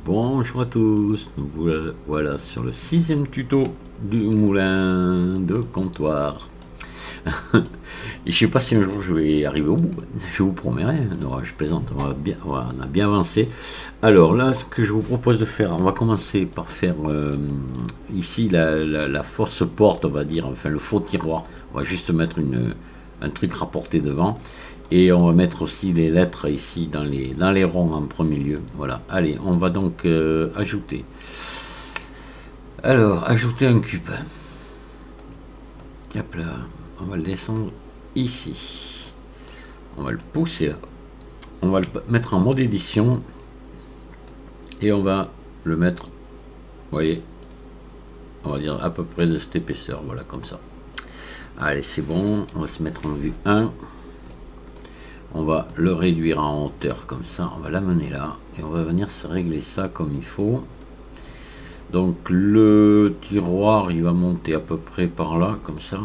Bonjour à tous, donc voilà sur le 6e tuto du moulin de comptoir. Et je sais pas si un jour je vais arriver au bout, je vous promets rien, non, je plaisante, on a bien avancé. Alors là, ce que je vous propose de faire, on va commencer par faire ici la fausse porte, on va dire, enfin le faux tiroir. On va juste mettre un truc rapporté devant. Et on va mettre aussi les lettres ici dans les ronds en premier lieu. Voilà. Allez, on va donc ajouter. Alors, ajouter un cube. Hop là. On va le descendre ici. On va le pousser là. On va le mettre en mode édition. Et on va le mettre, vous voyez, on va dire à peu près de cette épaisseur. Voilà, comme ça. Allez, c'est bon. On va se mettre en vue 1. On va le réduire en hauteur comme ça, on va l'amener là et on va venir se régler ça comme il faut. Donc le tiroir il va monter à peu près par là comme ça.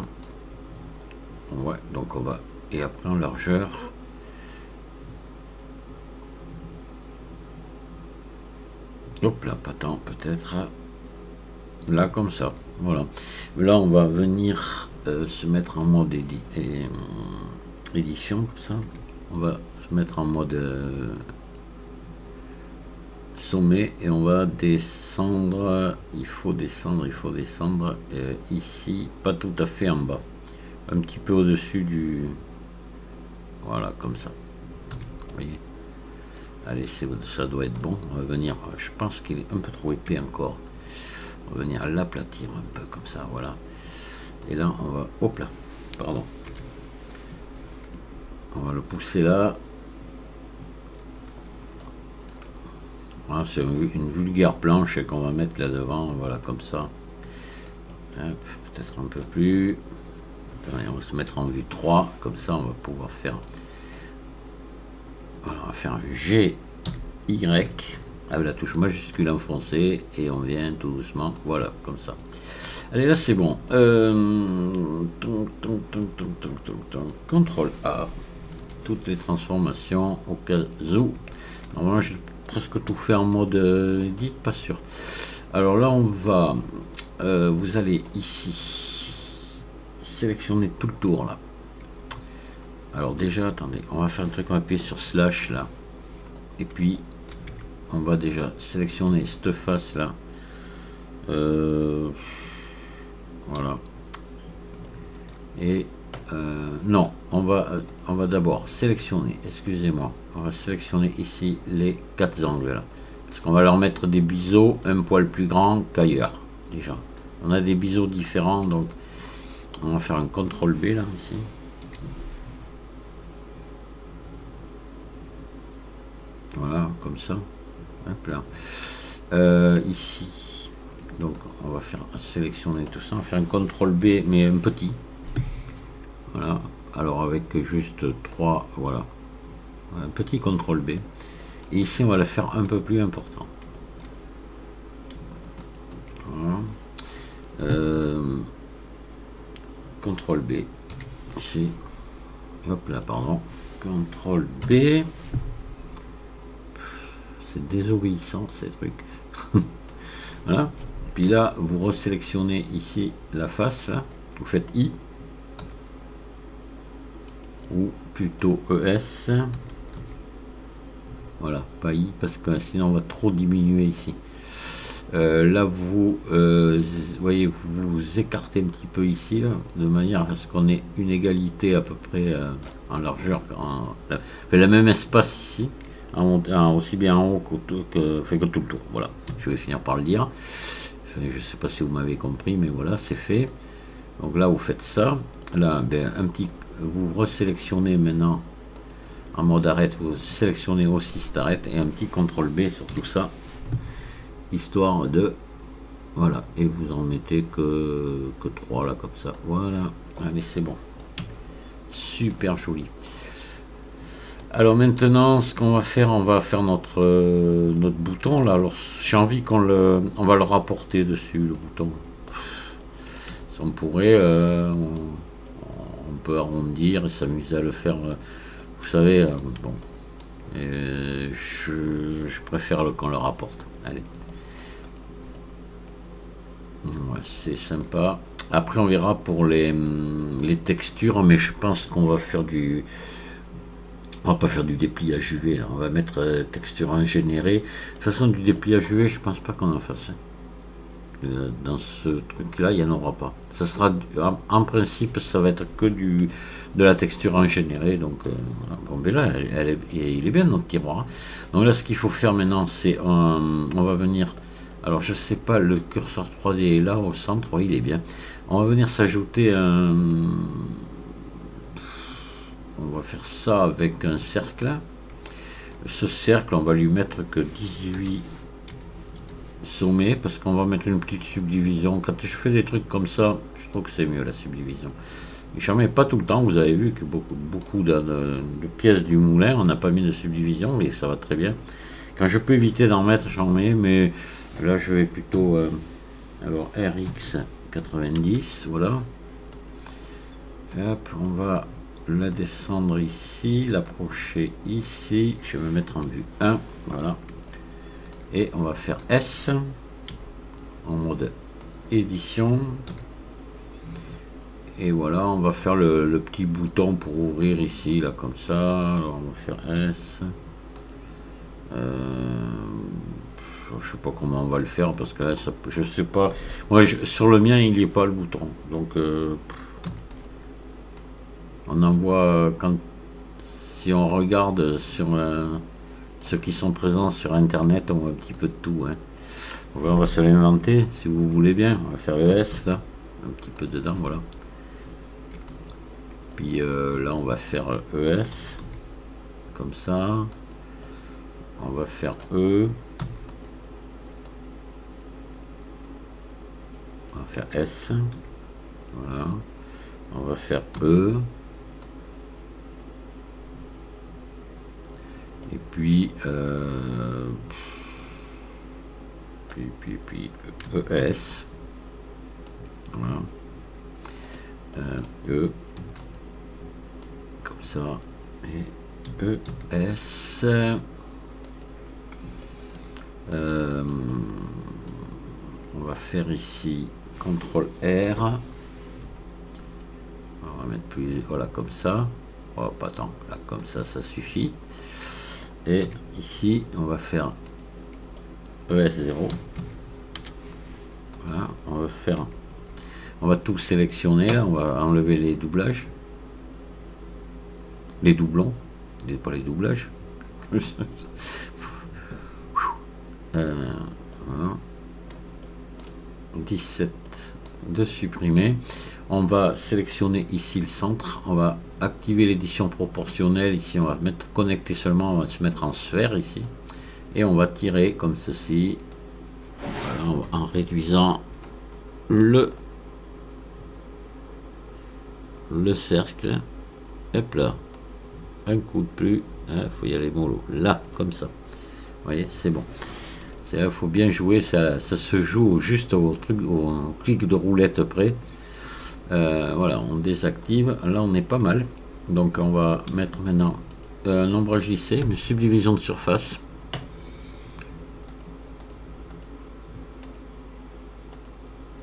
Ouais, donc on va, et après en largeur. Hop là, pas tant peut-être. Là comme ça, voilà. Là on va venir se mettre en mode édition comme ça. On va se mettre en mode sommet et on va descendre. Il faut descendre ici, pas tout à fait en bas, un petit peu au-dessus du, voilà, comme ça, vous voyez. Allez, ça doit être bon. On va venir, je pense qu'il est un peu trop épais encore, on va venir l'aplatir un peu comme ça, voilà. Et là on va, hop là, pardon, on va le pousser là. Voilà, c'est une vulgaire planche qu'on va mettre là devant, voilà, comme ça. Peut-être un peu plus. Attendez, on va se mettre en vue 3, comme ça on va pouvoir faire. Voilà, on va faire un GY avec la touche majuscule enfoncée et on vient tout doucement, voilà, comme ça. Allez, là c'est bon. CTRL A, toutes les transformations au cas où. Normalement je presque tout fait en mode edit, pas sûr. Alors là on va vous allez ici sélectionner tout le tour là. Alors déjà attendez, on va faire un truc, on va appuyer sur slash là et puis on va déjà sélectionner cette face là, voilà, et non, on va d'abord sélectionner, excusez-moi, on va sélectionner ici les 4 angles là, parce qu'on va leur mettre des biseaux un poil plus grands qu'ailleurs. Déjà on a des biseaux différents, donc on va faire un CTRL B là ici. Voilà, comme ça. Hop là. Ici, donc on va faire sélectionner tout ça, on va faire un CTRL B mais un petit. Voilà, alors avec juste 3, voilà, un petit CTRL B. Et ici on va le faire un peu plus important. Voilà. CTRL B ici. Hop là, pardon. CTRL B. C'est désobéissant ces trucs. Voilà. Puis là vous resélectionnez ici la face là. Vous faites I ou plutôt ES. Voilà, pas I parce que sinon on va trop diminuer ici. Là vous voyez, vous écartez un petit peu ici là, de manière à ce qu'on ait une égalité à peu près en largeur, fait le même espace ici, aussi bien en haut que tout le tour. Voilà, je vais finir par le dire. Je sais pas si vous m'avez compris, mais voilà, c'est fait. Donc là vous faites ça, là ben, vous resélectionnez maintenant en mode arrête, vous sélectionnez aussi cet arrête et un petit CTRL B sur tout ça, histoire de, voilà, et vous en mettez que 3 là comme ça, voilà. Allez, c'est bon, super joli. Alors maintenant ce qu'on va faire, on va faire notre bouton là. Alors j'ai envie on va le rapporter dessus, le bouton. Si on pourrait on peut arrondir et s'amuser à le faire, vous savez, bon Je préfère qu'on le rapporte. Allez. Ouais, c'est sympa. Après on verra pour les textures, mais je pense qu'on va faire du... On va pas faire du dépliage UV là, on va mettre texture ingénérée. De toute façon du dépliage UV, je pense pas qu'on en fasse. Dans ce truc là, il n'y en aura pas. Ça sera en principe, ça va être que de la texture ingénérée. Donc voilà. Bon, mais là, il est bien notre tiroir. Donc là, ce qu'il faut faire maintenant, c'est on va venir. Alors je sais pas, le curseur 3D est là au centre, oui, il est bien. On va venir s'ajouter un... On va faire ça avec un cercle. Ce cercle, on va lui mettre que 18 sommets, parce qu'on va mettre une petite subdivision. Quand je fais des trucs comme ça, je trouve que c'est mieux la subdivision. J'en mets pas tout le temps, vous avez vu que beaucoup de pièces du moulin, on n'a pas mis de subdivision, mais ça va très bien. Quand je peux éviter d'en mettre, j'en mets, mais là je vais plutôt... alors RX 90, voilà. Hop, on va la descendre ici, l'approcher ici, je vais me mettre en vue 1, voilà. Et on va faire S en mode édition. Et voilà, on va faire le petit bouton pour ouvrir ici, là, comme ça. Alors, on va faire S. Je sais pas comment on va le faire parce que là, ça, je sais pas. Moi, sur le mien, il n'y est pas le bouton. Donc, on en voit quand si on regarde sur ceux qui sont présents sur Internet, on voit un petit peu de tout. Hein. Donc, on va se l'inventer si vous voulez bien. On va faire ES là, un petit peu dedans, voilà. Puis là, on va faire ES comme ça. On va faire E. On va faire S. Voilà. On va faire E. Et puis, puis ES. Voilà. E. Comme ça. Et ES. On va faire ici CTRL R. On va mettre plus, voilà, comme ça. Oh, pas tant, là, comme ça suffit. Et ici, on va faire ES0. Voilà, on va tout sélectionner. Là, on va enlever les doublages, les doublons, pas les doublages. Voilà. 17 de supprimer. On va sélectionner ici le centre, on va activer l'édition proportionnelle. Ici on va mettre connecter seulement, on va se mettre en sphère ici et on va tirer comme ceci, voilà, en réduisant le cercle. Hop là, un coup de plus, il faut y aller mollo là, comme ça, vous voyez, c'est bon. Il faut bien jouer, ça se joue juste au clic de roulette près. Voilà, on désactive. Là, on est pas mal. Donc, on va mettre maintenant un ombrage lissé, une subdivision de surface.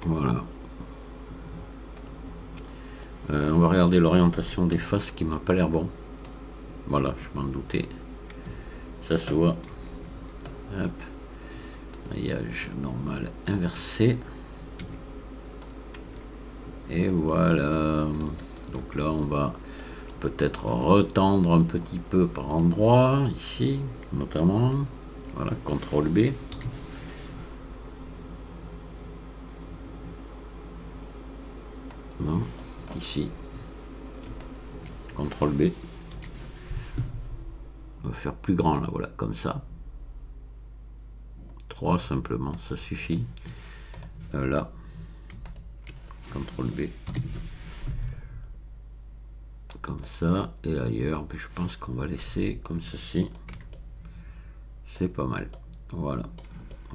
Voilà. On va regarder l'orientation des faces qui m'a pas l'air bon. Voilà, je m'en doutais. Ça se voit. Hop. Maillage normal inversé. Et voilà. Donc là, on va peut-être retendre un petit peu par endroit, ici, notamment. Voilà, CTRL B. Non, ici. CTRL B. On va faire plus grand, là, voilà, comme ça. 3 simplement, ça suffit. Là. CTRL B. Comme ça. Et ailleurs, mais je pense qu'on va laisser comme ceci. C'est pas mal. Voilà.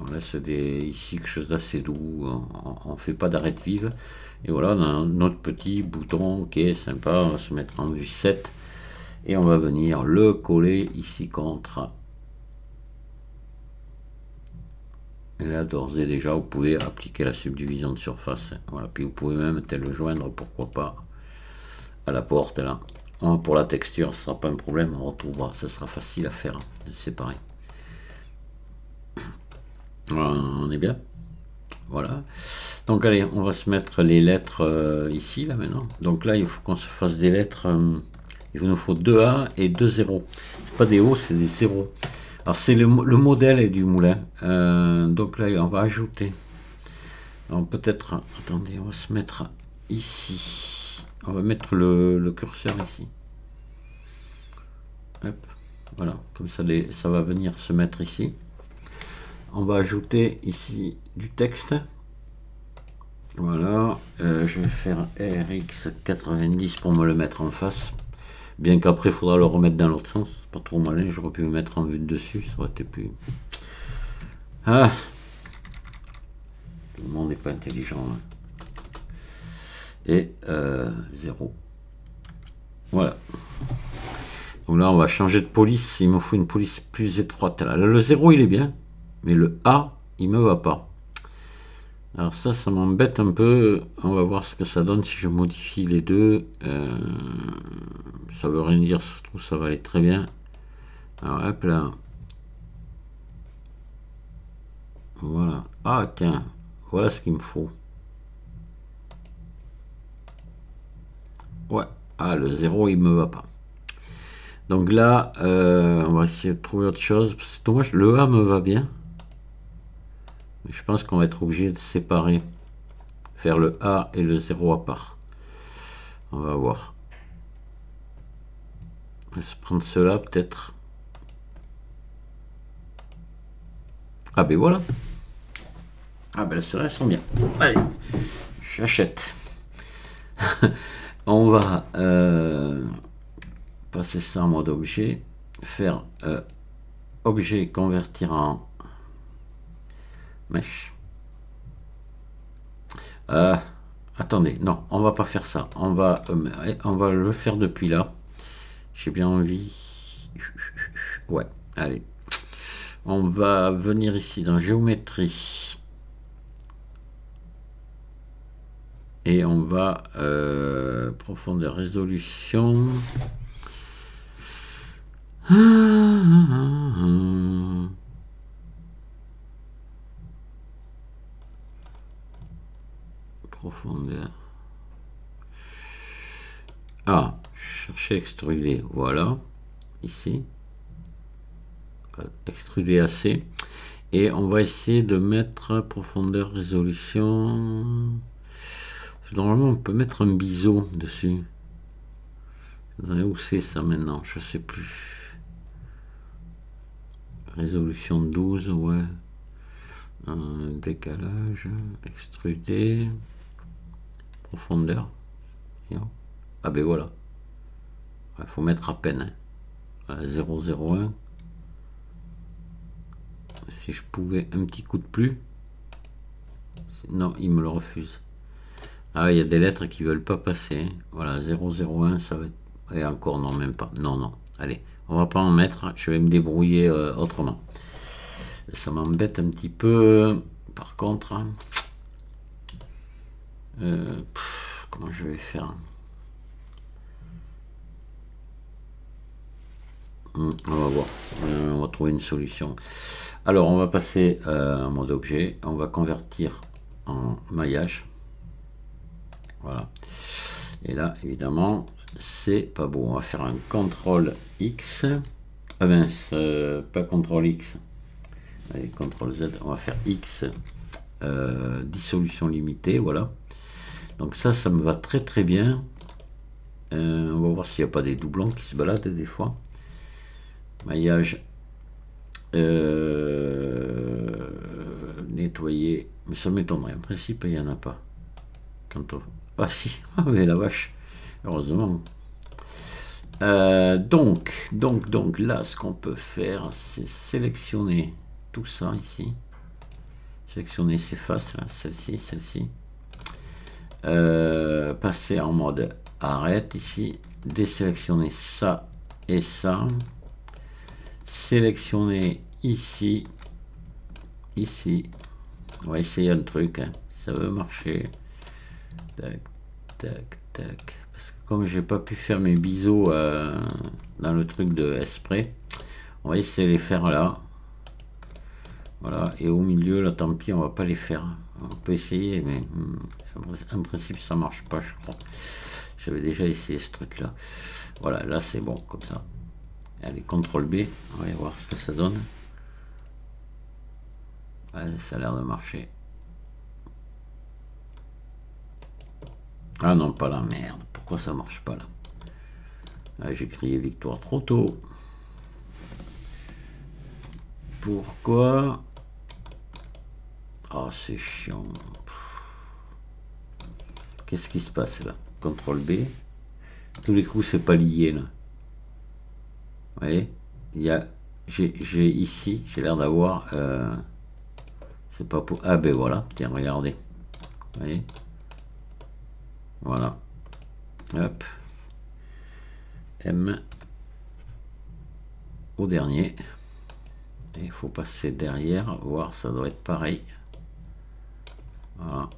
On laisse ici quelque chose d'assez doux. On fait pas d'arête vive. Et voilà, on a notre petit bouton qui est sympa. On va se mettre en vue 7. Et on va venir le coller ici contre. Et là, d'ores et déjà, vous pouvez appliquer la subdivision de surface. Voilà, puis vous pouvez même le joindre, pourquoi pas, à la porte là. Pour la texture, ce sera pas un problème, on retrouvera, ça sera facile à faire, c'est pareil. Voilà, on est bien. Voilà. Donc allez, on va se mettre les lettres ici, là maintenant. Donc là, il faut qu'on se fasse des lettres. Il nous faut 2 A et 2 0. C'est pas des O, c'est des 0. Alors c'est le modèle du moulin. Donc là, on va ajouter. Alors peut-être, attendez, on va se mettre ici. On va mettre le curseur ici. Hop, voilà, comme ça, ça va venir se mettre ici. On va ajouter ici du texte. Voilà, je vais faire RX90 pour me le mettre en face. Bien qu'après, il faudra le remettre dans l'autre sens. Pas trop malin, j'aurais pu me mettre en vue de dessus, ça aurait été plus... Ah, tout le monde n'est pas intelligent. Hein. Et 0. Voilà. Donc là, on va changer de police. Il me faut une police plus étroite. Là, le 0, il est bien. Mais le A, il me va pas. Alors ça m'embête un peu. On va voir ce que ça donne si je modifie les deux. Ça veut rien dire. Je trouve que ça va aller très bien. Alors hop là. Voilà. Ah tiens. Voilà ce qu'il me faut. Ouais. Ah, le 0, il me va pas. Donc là, on va essayer de trouver autre chose. C'est dommage, le A me va bien. Mais je pense qu'on va être obligé de séparer. Faire le A et le 0 à part. On va voir. On va se prendre cela peut-être. Ah ben voilà. Ah ben ceux-là, ils sont bien. Allez, j'achète. On va passer ça en mode objet. Faire objet convertir en mèche. Attendez, non, on va pas faire ça. On va le faire depuis là. J'ai bien envie. Ouais, allez. On va venir ici dans géométrie. Et on va profondeur résolution. Profondeur. Ah, chercher extruder. Voilà. Ici. Extruder assez. Et on va essayer de mettre profondeur résolution. Normalement, on peut mettre un biseau dessus. Où c'est ça maintenant? Je sais plus. Résolution 12, ouais. Décalage, extrudé, profondeur. Ah ben voilà. Il faut mettre à peine. Hein. 0,01. Si je pouvais un petit coup de plus. Non, il me le refuse. Ah, il y a des lettres qui veulent pas passer. Hein. Voilà, 0,01, ça va être... Et encore, non, même pas. Non, non. Allez, on va pas en mettre. Je vais me débrouiller autrement. Ça m'embête un petit peu. Par contre... comment je vais faire? On va voir. On va trouver une solution. Alors, on va passer en mode objet. On va convertir en maillage. Voilà. Et là, évidemment, c'est pas beau. On va faire un CTRL X. Ah mince, pas CTRL X. Allez, CTRL Z. On va faire X. Dissolution limitée. Voilà. Donc ça me va très très bien. On va voir s'il n'y a pas des doublons qui se baladent des fois. Maillage. Nettoyer. Mais ça m'étonnerait. En principe, il n'y en a pas. Quand on... Ah si, ah mais la vache, heureusement. Donc là, ce qu'on peut faire, c'est sélectionner tout ça ici. Sélectionner ces faces là, celle-ci. Passer en mode arrête ici. Désélectionner ça et ça. Sélectionner ici, ici. On va essayer un truc, hein. Ça veut marcher. Tac, tac, tac. Parce que comme j'ai pas pu faire mes biseaux dans le truc de Esprit, on va essayer de les faire là. Voilà, et au milieu, là, tant pis, on va pas les faire. On peut essayer, mais en principe, ça marche pas, je crois. J'avais déjà essayé ce truc-là. Voilà, là, c'est bon, comme ça. Allez, CTRL B, on va aller voir ce que ça donne. Ouais, ça a l'air de marcher. Ah non, pas la merde. Pourquoi ça marche pas là? Ah, j'ai crié victoire trop tôt. Pourquoi? Oh, c'est chiant. Qu'est-ce qui se passe là? CTRL B. Tous les coups, c'est pas lié là. Vous voyez? Il y a. J'ai ici, j'ai l'air d'avoir. C'est pas pour. Ah ben voilà, tiens, regardez. Vous voyez? Voilà. Hop. M. Au dernier. Et il faut passer derrière, voir, ça doit être pareil. Voilà.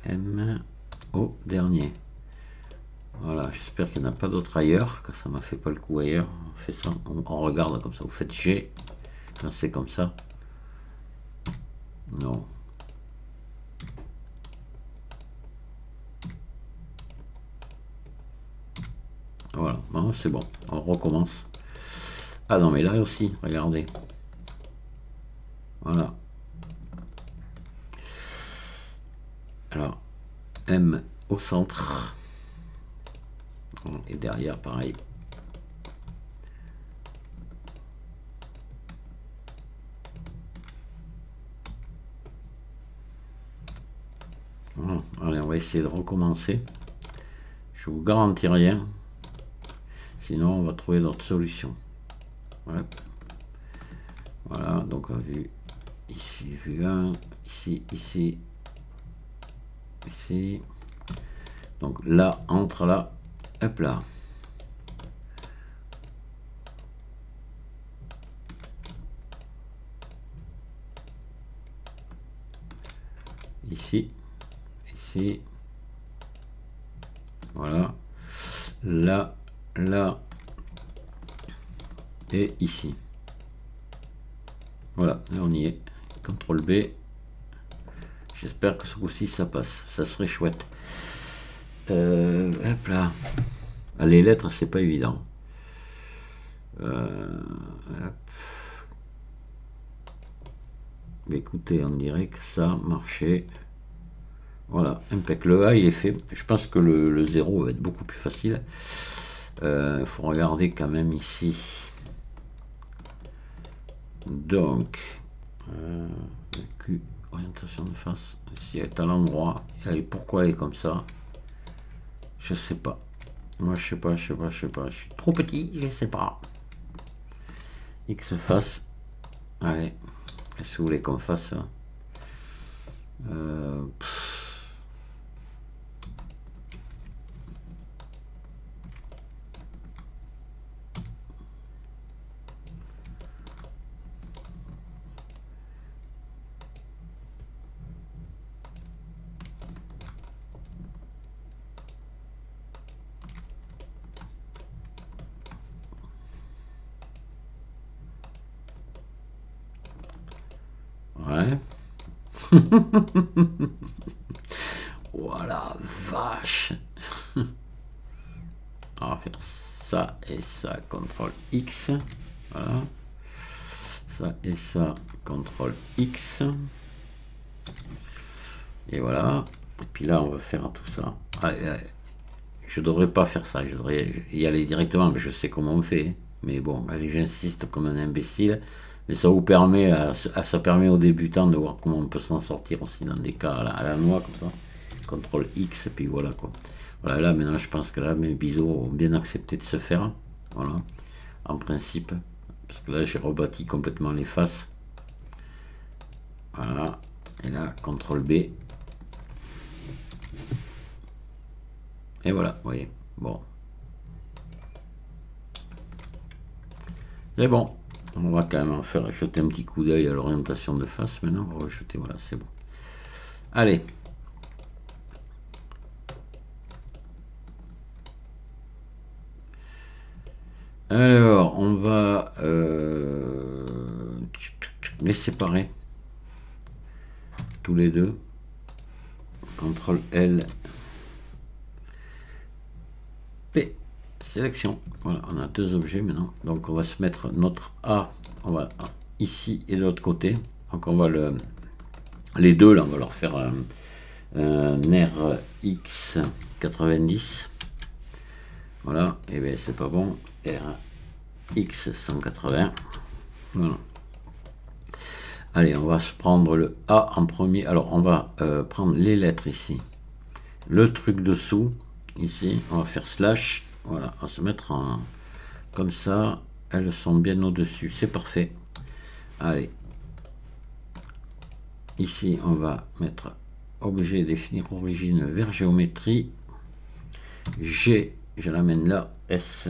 M au dernier. Voilà, j'espère qu'il n'y en a pas d'autres ailleurs, que ça m'a fait pas le coup ailleurs. On fait ça, on regarde comme ça. Vous faites G, quand c'est comme ça. Non. Voilà, bon, c'est bon, on recommence. Ah non, mais là aussi, regardez. Voilà. Alors, M au centre. Et derrière, pareil. Voilà. Allez, on va essayer de recommencer. Je vous garantis rien. Sinon, on va trouver d'autres solutions. Voilà. Voilà, donc vue ici, vue 1, ici, ici, ici. Donc là, entre là, hop là. Ici, ici. Voilà. Là, là. Et ici. Voilà, et on y est. CTRL B. J'espère que ce coup-ci ça passe. Ça serait chouette. Hop là. Les lettres, c'est pas évident. Mais écoutez, on dirait que ça marchait. Voilà, impec. Le A, il est fait. Je pense que le 0 va être beaucoup plus facile. Il faut regarder quand même ici. Donc, Q, orientation de face. Si elle est à l'endroit, pourquoi elle est comme ça? Je sais pas. Moi, je sais pas. Je suis trop petit, je sais pas. X face. Allez. Qu'est-ce que vous voulez qu'on fasse? Ouais. Voilà, vache. On va faire ça et ça, CTRL X. Voilà. Ça et ça, CTRL X. Et voilà. Et puis là, on va faire tout ça. Je devrais pas faire ça. Je devrais y aller directement, mais je sais comment on fait. Mais bon, allez, j'insiste comme un imbécile. Mais ça vous permet, ça permet aux débutants de voir comment on peut s'en sortir aussi dans des cas à la noix comme ça. CTRL X, et puis voilà quoi. Voilà, là maintenant je pense que là mes biseaux ont bien accepté de se faire. Voilà, en principe. Parce que là j'ai rebâti complètement les faces. Voilà, et là CTRL B. Et voilà, vous voyez. Bon. C'est bon. On va quand même faire jeter un petit coup d'œil à l'orientation de face. Maintenant, on va jeter. Voilà, c'est bon. Allez. Alors, on va les séparer. Tous les deux. CTRL L. P. Sélection. Voilà, on a deux objets maintenant. Donc, on va se mettre notre A. On va ici et de l'autre côté. Donc, on va les deux, là, on va leur faire un RX 90. Voilà, et bien c'est pas bon. RX 180. Voilà. Allez, on va se prendre le A en premier. Alors, on va prendre les lettres ici. Le truc dessous, ici, on va faire slash. Voilà, on va se mettre en comme ça. Elles sont bien au-dessus. C'est parfait. Allez. Ici, on va mettre objet, définir origine vers géométrie. G, je l'amène là. S.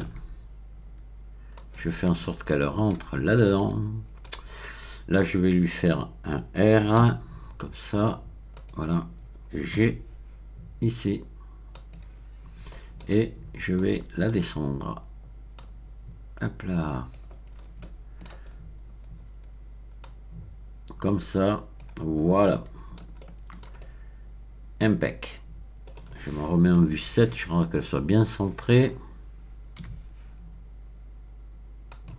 Je fais en sorte qu'elle rentre là-dedans. Là, je vais lui faire un R, comme ça. Voilà. G, ici. Et je vais la descendre. Hop là. Comme ça. Voilà. Impec. Je me remets en vue 7. Je voudrais qu'elle soit bien centrée.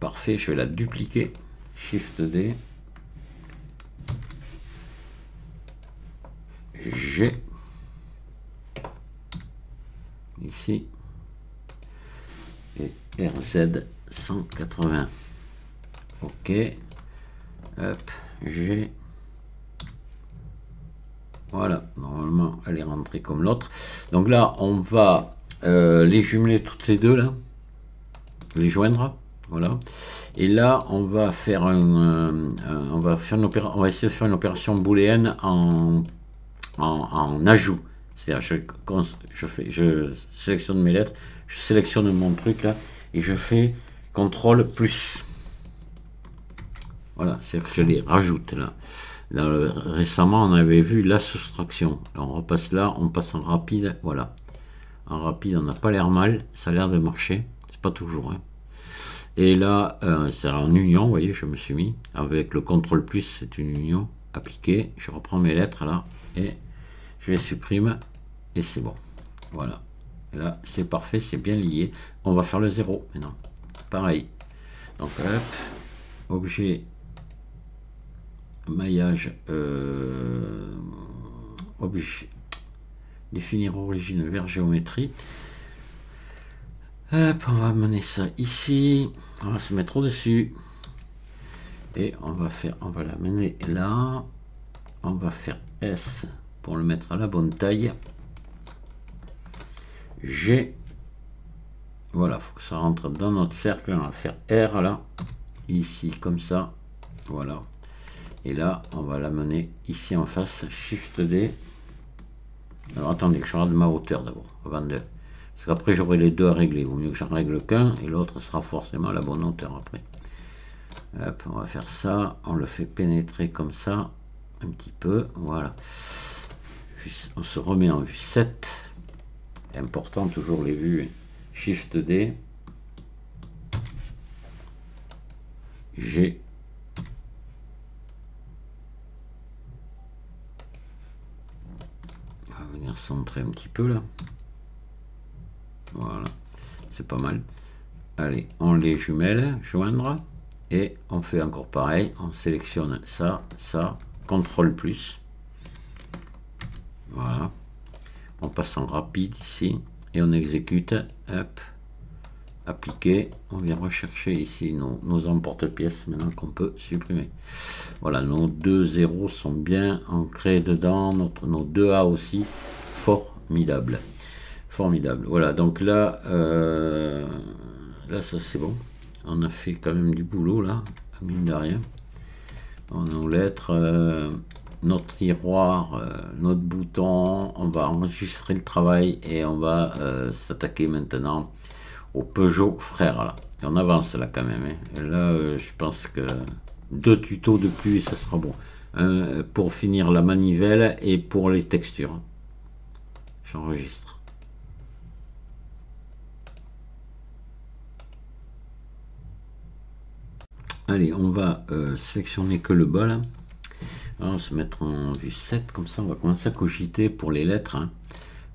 Parfait. Je vais la dupliquer. Shift D. G. Ici. Et RZ 180. Ok. Hop. G. Voilà. Normalement, elle est rentrée comme l'autre. Donc là, on va les jumeler toutes les deux là. Les joindre. Voilà. Et là, on va faire on va essayer de faire une opération booléenne en ajout. C'est-à-dire, je sélectionne mes lettres, je sélectionne mon truc là, et je fais CTRL plus. Voilà, c'est-à-dire que je les rajoute là. Là. Récemment, on avait vu la soustraction. On repasse là, on passe en rapide. Voilà. En rapide, on n'a pas l'air mal, ça a l'air de marcher. C'est pas toujours. Hein. Et là, c'est en union, vous voyez, je me suis mis. Avec le CTRL plus, c'est une union. Appliquée. Je reprends mes lettres là, et je les supprime, et c'est bon. Voilà. Et là, c'est parfait, c'est bien lié. On va faire le 0 maintenant. Pareil. Donc, hop, objet, maillage, objet, définir origine vers géométrie. Hop, on va amener ça ici. On va se mettre au-dessus. Et on va l'amener là. On va faire S pour le mettre à la bonne taille. G. Voilà, faut que ça rentre dans notre cercle. On va faire R là. Ici, comme ça. Voilà. Et là, on va l'amener ici en face. Shift D. Alors attendez que je regarde ma hauteur d'abord. Avant de... Parce qu'après j'aurai les deux à régler. Il vaut mieux que j'en règle qu'un. Et l'autre sera forcément à la bonne hauteur après. Hop, on va faire ça. On le fait pénétrer comme ça. Un petit peu. Voilà. On se remet en vue 7. Important toujours les vues. Shift D. G. On va venir centrer un petit peu là. Voilà. C'est pas mal. Allez, on les jumelle, joindre. Et on fait encore pareil. On sélectionne ça, ça. CTRL plus. Voilà. On passe en rapide ici. Et on exécute. Hop. Appliquer. On vient rechercher ici nos emporte-pièces maintenant qu'on peut supprimer. Voilà, nos deux zéros sont bien ancrés dedans. Nos deux A aussi. Formidable. Formidable. Voilà, donc là, là ça c'est bon. On a fait quand même du boulot là, mine de rien. On a nos lettres, notre tiroir, notre bouton. On va enregistrer le travail et on va s'attaquer maintenant au Peugeot frère là. Et on avance là quand même, hein. Et là je pense que 2 tutos de plus et ça sera bon. Pour finir la manivelle et pour les textures. J'enregistre. Allez, on va sélectionner que le bas là. Alors, on va se mettre en vue 7, comme ça on va commencer à cogiter pour les lettres, hein.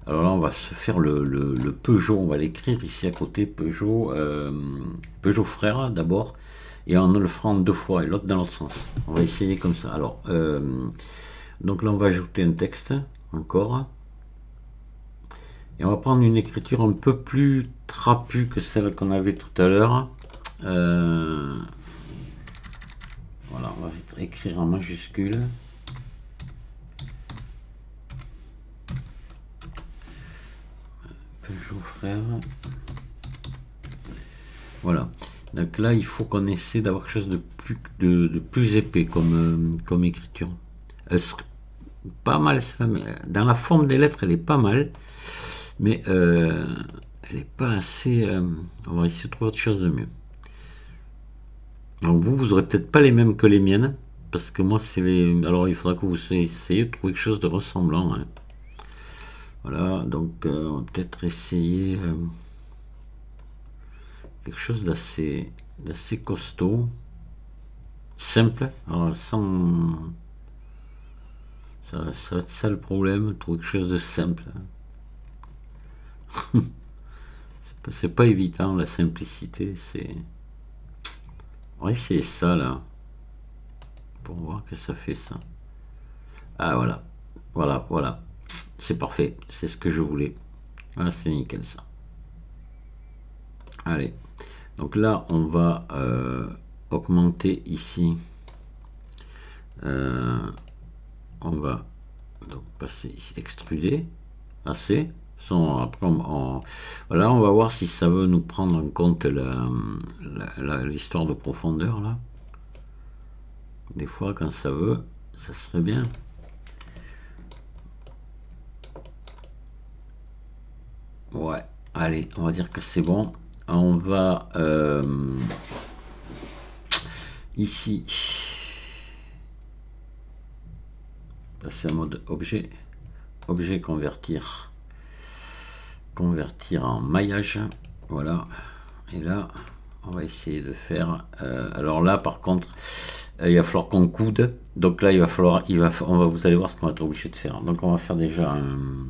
Alors là on va se faire le Peugeot, on va l'écrire ici à côté, Peugeot, Peugeot frère d'abord, et on le fera en 2 fois et l'autre dans l'autre sens. On va essayer comme ça. Alors, donc là on va ajouter un texte, encore. Et on va prendre une écriture un peu plus trapue que celle qu'on avait tout à l'heure. Voilà, on va écrire en majuscule. Peugeot frère. Voilà. Donc là, il faut qu'on essaie d'avoir quelque chose de plus épais comme écriture. Elle serait pas mal, ça, mais dans la forme des lettres, elle est pas mal. Mais elle n'est pas assez... on va essayer de trouver autre chose de mieux. Donc vous aurez peut-être pas les mêmes que les miennes, parce que moi c'est les... Alors il faudra que vous essayiez de trouver quelque chose de ressemblant, hein. Voilà, donc on va peut-être essayer quelque chose d'assez costaud, simple, alors sans... Ça va être ça le problème, trouver quelque chose de simple. C'est pas évident la simplicité, c'est... On va essayer ça là, pour voir que ça fait ça. Ah voilà, voilà, c'est parfait, c'est ce que je voulais. Voilà, c'est nickel ça. Allez, donc là on va augmenter ici. On va donc passer ici, extruder, assez. Après voilà, on va voir si ça veut nous prendre en compte l'histoire de profondeur là. Des fois quand ça veut, ça serait bien. Ouais, allez, on va dire que c'est bon. On va ici passer en mode objet convertir en maillage, voilà. Et là on va essayer de faire alors là par contre il va falloir qu'on coude, donc là il va falloir vous allez voir ce qu'on va être obligé de faire. Donc on va faire déjà un...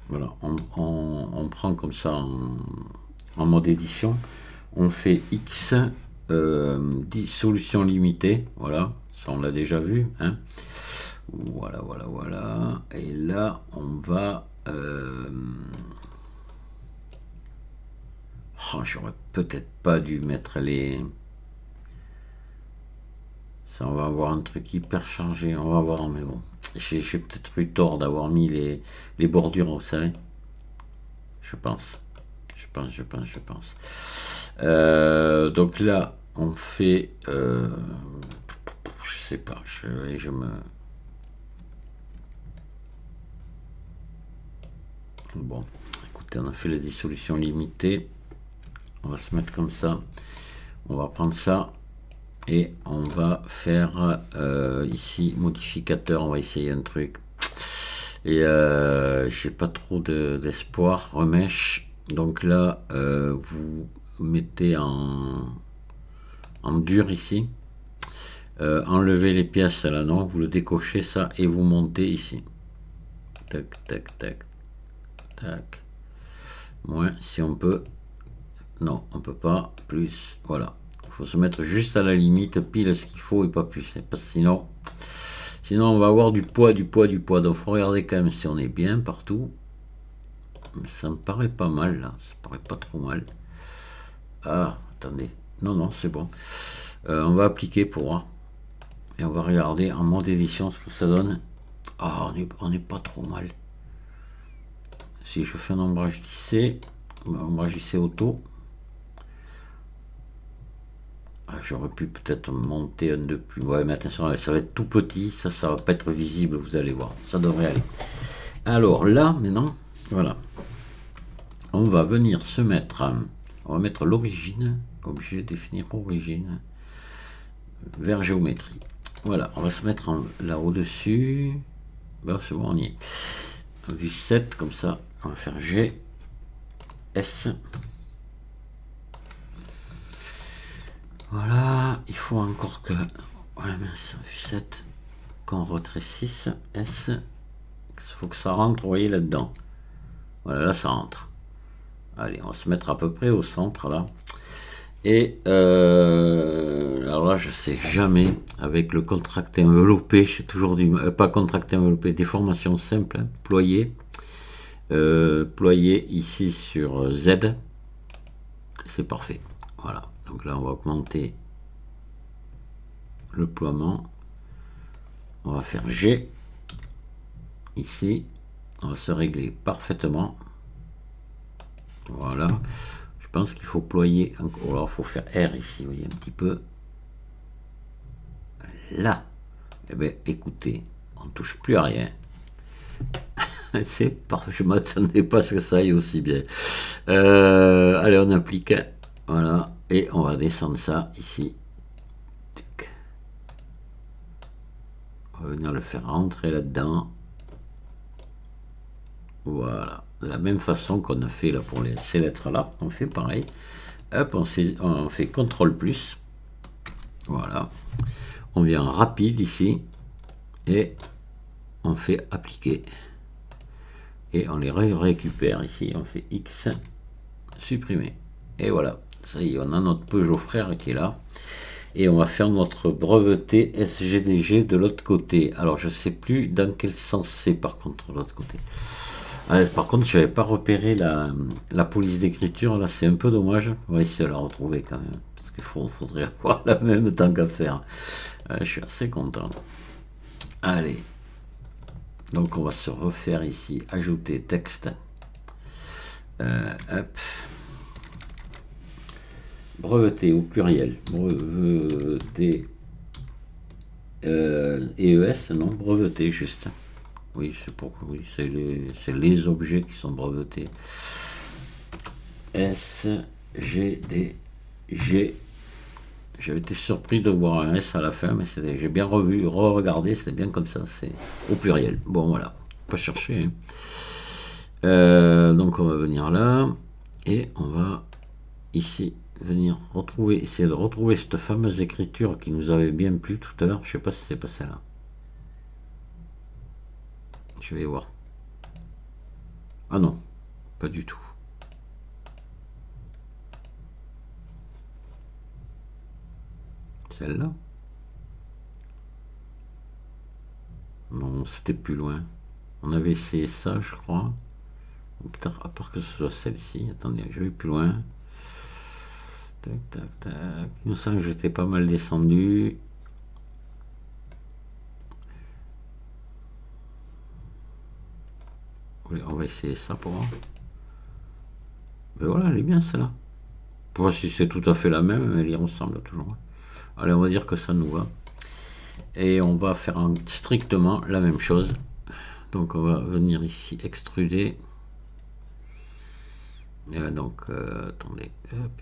Voilà, on prend comme ça en mode édition, on fait X dissolution limitée, voilà, ça on l'a déjà vu, hein. Voilà, et là on va oh, j'aurais peut-être pas dû mettre les... Ça, on va avoir un truc hyper chargé, on va voir, mais bon, j'ai peut-être eu tort d'avoir mis les bordures, vous savez. Je pense. Donc là, on fait... je sais pas, je me... Bon, écoutez, on a fait la dissolution limitée. On va se mettre comme ça. On va prendre ça. Et on va faire ici, modificateur. On va essayer un truc. Et j'ai pas trop d'espoir. Remèche. Donc là, vous mettez en dur ici. Enlevez les pièces là, non. Vous le décochez ça et vous montez ici. Tac, tac, tac. Tac. Moins si on peut. Non, on peut pas. Plus. Voilà. Il faut se mettre juste à la limite, pile ce qu'il faut et pas plus. Parce que sinon on va avoir du poids. Donc il faut regarder quand même si on est bien partout. Mais ça me paraît pas mal là. Ça paraît pas trop mal. Ah, attendez. Non, c'est bon. On va appliquer pour voir. Et on va regarder en mode édition ce que ça donne. Ah, on n'est pas trop mal. Si je fais un ombrage lissé, auto, j'aurais pu peut-être monter un de plus. Ouais, mais attention, ça va être tout petit, ça va pas être visible, vous allez voir, ça devrait aller. Alors là, maintenant, voilà. on va venir se mettre, on va mettre l'origine, objet définir origine, vers géométrie. Voilà, on va se mettre là au-dessus. Ben, c'est bon, on y est. Vue 7, comme ça, on va faire G, S. Voilà, il faut encore que... Ouais, mince, vue 7, qu'on rétrécisse, S. Il faut que ça rentre, vous voyez, là-dedans. Voilà, là, ça rentre. Allez, on va se mettre à peu près au centre, là. Et alors là, je sais jamais, avec le contracté enveloppé, j'ai toujours du pas contracté enveloppé, déformation simple, hein, ployé. Ployé ici sur Z. C'est parfait. Voilà. Donc là, on va augmenter le ploiement. On va faire G. Ici. On va se régler parfaitement. Voilà. Je pense qu'il faut ployer encore. Alors, il faut faire R ici, vous voyez, un petit peu. Là. Eh bien, écoutez, on ne touche plus à rien. C'est parfait. Je ne m'attendais pas à ce que ça aille aussi bien. Allez, on applique. Voilà. Et on va descendre ça ici. On va venir le faire rentrer là-dedans. Voilà. De la même façon qu'on a fait là pour ces lettres-là. On fait pareil. Hop, on fait CTRL plus. Voilà. On vient rapide ici. Et on fait appliquer. Et on les récupère ici. On fait X. Supprimer. Et voilà. Ça y est, on a notre Peugeot frère qui est là. Et on va faire notre breveté SGDG de l'autre côté. Alors, je ne sais plus dans quel sens c'est par contre de l'autre côté. Par contre, je n'avais pas repéré la police d'écriture. Là, c'est un peu dommage. On va essayer de la retrouver quand même. Parce qu'il faudrait avoir la même tant qu'à faire. Je suis assez content. Allez. Donc, on va se refaire ici. Ajouter texte. Hop. Breveté au pluriel. Breveté. ES, non, breveté juste. Oui, c'est pourquoi. Oui, c'est les objets qui sont brevetés. S, G, D, G. J'avais été surpris de voir un S à la fin, mais j'ai bien revu, re-regardé, c'était bien comme ça, c'est au pluriel. Bon, voilà, pas chercher. Hein. Donc, on va venir là, et on va ici venir retrouver, essayer de retrouver cette fameuse écriture qui nous avait bien plu tout à l'heure. Je sais pas si c'est pas celle-là. Je vais voir. Ah non, pas du tout. Celle-là? Non, c'était plus loin. On avait essayé ça, je crois. Peut-être à part que ce soit celle-ci. Attendez, je vais plus loin. Tac, tac, tac. Il me semble que j'étais pas mal descendu. On va essayer ça pour voir. Ben voilà, elle est bien celle-là. Pour voir si c'est tout à fait la même, elle y ressemble toujours. Allez, on va dire que ça nous va. Et on va faire strictement la même chose. Donc on va venir ici extruder. Donc attendez. Hop.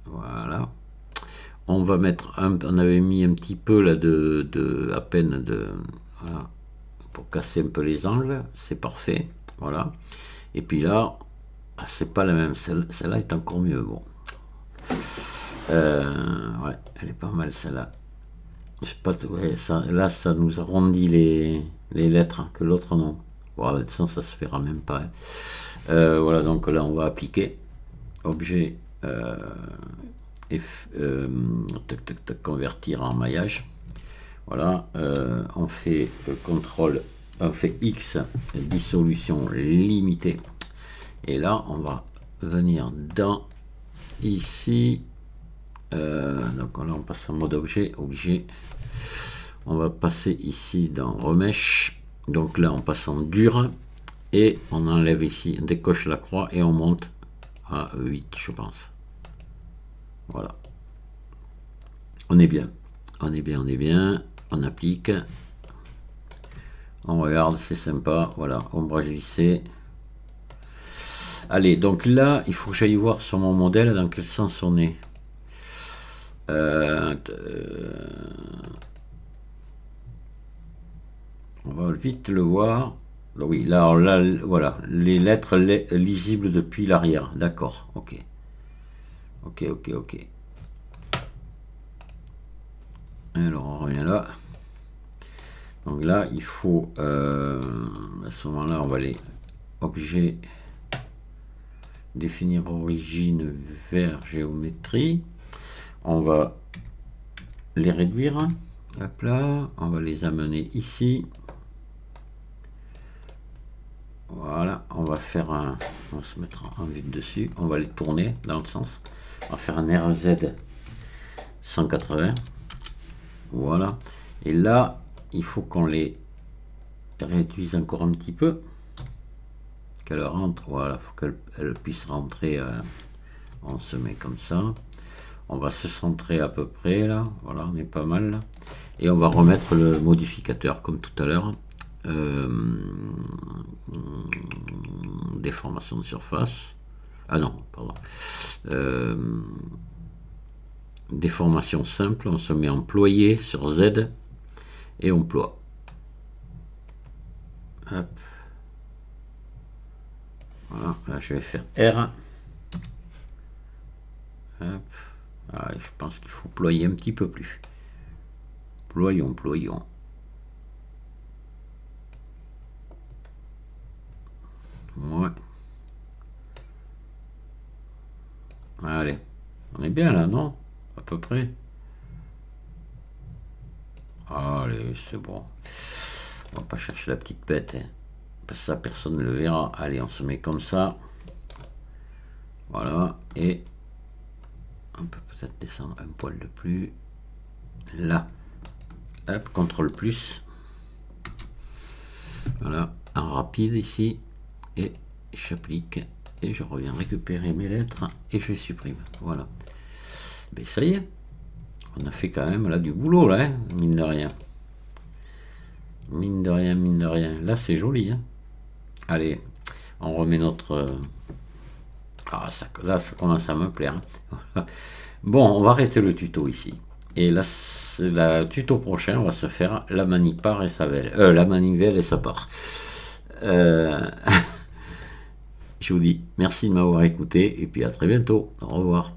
Voilà. On va mettre on avait mis un petit peu là à peine de voilà, pour casser un peu les angles, c'est parfait. Voilà. Et puis là, c'est pas la même. Celle-là est encore mieux. Bon. Ouais, elle est pas mal celle-là. Ouais, là, ça nous arrondit les lettres, hein, que l'autre non. Bon, de toute façon, ça se fera même pas. Hein. Voilà, donc là, on va appliquer objet convertir en maillage. Voilà, on fait contrôle, on fait X, dissolution limitée. Et là, on va venir dans ici. Donc là, on passe en mode objet. On va passer ici dans remèche. Donc là, on passe en dur. Et on enlève ici, on décoche la croix et on monte à 8, je pense. Voilà. On est bien. On applique. On regarde, c'est sympa. Voilà, ombrage lissé. Allez, donc là, il faut que j'aille voir sur mon modèle dans quel sens on est. On va vite le voir. Oui, là, voilà, les lettres lisibles depuis l'arrière. D'accord, ok. Ok. Alors, on revient là. Donc là, il faut, à ce moment-là, on va aller objet, définir origine vers géométrie. On va les réduire. Hop là, on va les amener ici. Voilà, on va faire un, on va se mettre en vue dessus. On va les tourner dans le sens. On va faire un RZ 180. Voilà. Et là, il faut qu'on les réduise encore un petit peu. Qu'elle rentre, voilà, il faut qu'elle puisse rentrer. On se met comme ça. On va se centrer à peu près là. Voilà, on est pas mal là. Et on va remettre le modificateur comme tout à l'heure. Déformation de surface. Ah non, pardon. Déformation simple, on se met en ployé sur Z et on ploie. Hop. Voilà, là je vais faire R. Hop. Ah, je pense qu'il faut ployer un petit peu plus. Ployons. Ouais. Allez, on est bien là, non? À peu près. Allez, c'est bon. On va pas chercher la petite bête, hein, parce que ça, personne ne le verra. Allez, on se met comme ça. Voilà, et on peut peut-être descendre un poil de plus. Là. Hop, CTRL plus. Voilà, en rapide ici. Et j'applique. Et je reviens récupérer mes lettres et je les supprime. Voilà. Mais ça y est. On a fait quand même là du boulot, là, hein, mine de rien. Mine de rien. Là, c'est joli. Hein. Allez, on remet notre... Ah, ça, là, ça commence à me plaire. Hein. Bon, on va arrêter le tuto ici. Et là, le tuto prochain, on va se faire la manipare et sa la manivelle et sa part. Je vous dis merci de m'avoir écouté et puis à très bientôt. Au revoir.